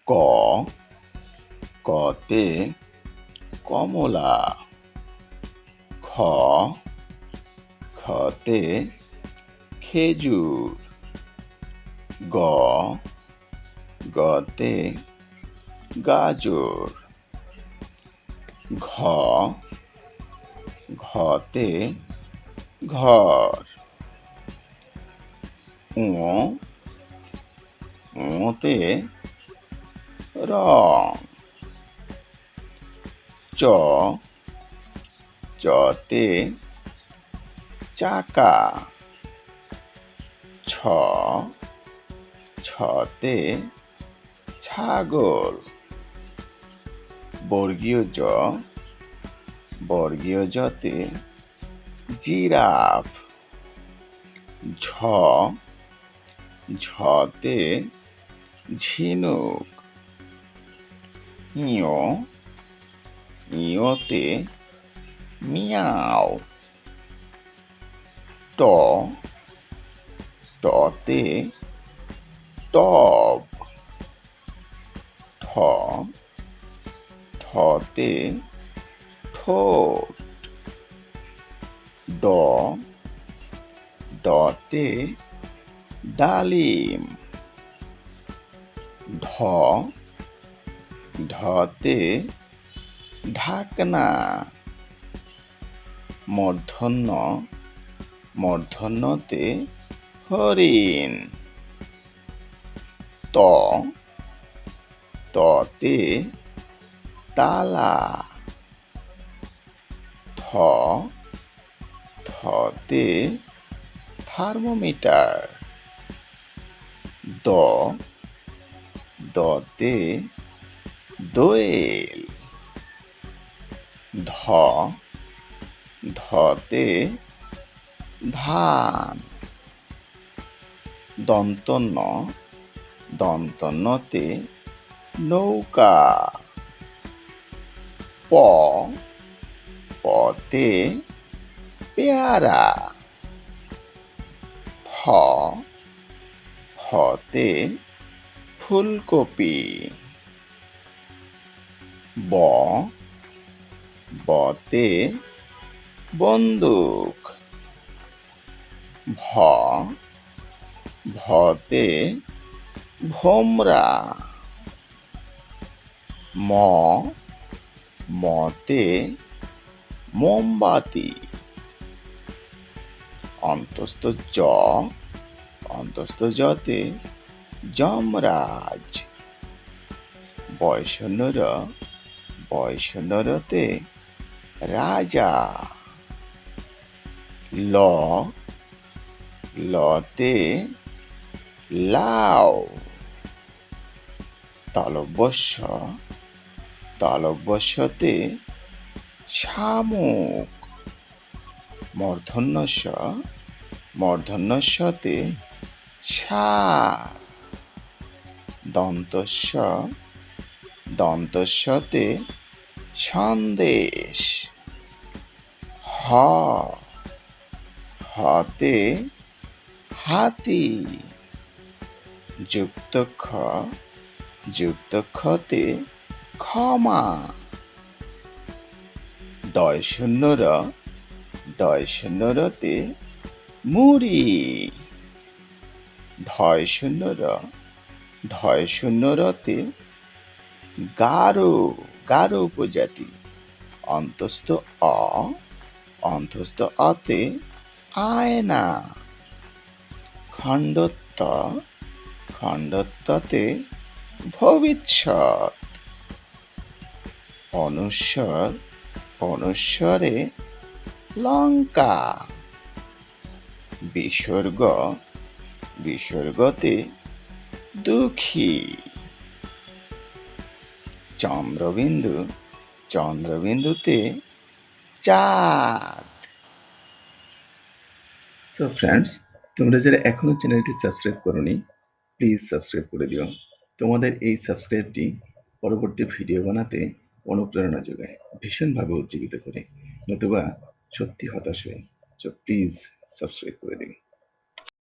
ক কতে কমলা, খ খতে খেজুর, গ গতে গাজর, ঘ ঘতে ঘর, ঙ ঙতে রং, চ চতে চাকা, ছ ছতে ছাগল, বর্গীয় জ বর্গীয় জতে জিরাফ, ঝ ঝতে ঝিনুক, ইয় ইয়তে মিয়াও, ট টতে টব, ঠ ঠতে ঠোঁট, ড ডতে ডালিম, ঢ ঢতে ঢাকনা, মূর্ধন্য মূর্ধন্যতে হরিণ, ত ততে তালা, থ থতে থার্মোমিটার, দ দতে দোয়েল, ধ ধতে ধান, দন্তন্য দন্তন্যতে নৌকা, প পতে পেয়ারা, ফ ফতে ফুলকপি, ব বতে বন্দুক, ভ ভতে ভোমরা, ম মতে মোমবাতি, অন্তস্থ জ অন্তস্থ জতে যমরাজ, বয়শূন্য রতে রাজা, ল লতে লাউ, তালব্যস্যতে শামুক, মূর্ধন্যস্যতে ষাঁড়, দন্তস্যতে সন্দেশ, হতে হাতি, যুক্ত খতে ক্ষমা, ডয় শূন্য রতে মুড়ি, ঢয় শূন্য রতে গারো উপজাতি, অন্তস্থ অতে আয়না, খণ্ডত্বতে ভবিষ্যৎ, অনুস্বরে লঙ্কা, বিসর্গতে দুঃখী, চন্দ্রবিন্দুতে চাঁদ। সো ফ্রেন্ডস, তোমরা যারা এখনো চ্যানেলটি সাবস্ক্রাইব করোনি, প্লিজ সাবস্ক্রাইব করে দিও। তোমাদের এই সাবস্ক্রাইবটি পরবর্তী ভিডিও বানাতে অনুপ্রেরণা যোগায়, ভীষণভাবে উজ্জীবিত করে, নতুবা সত্যি হতাশ হই। সো প্লিজ সাবস্ক্রাইব করে দিন।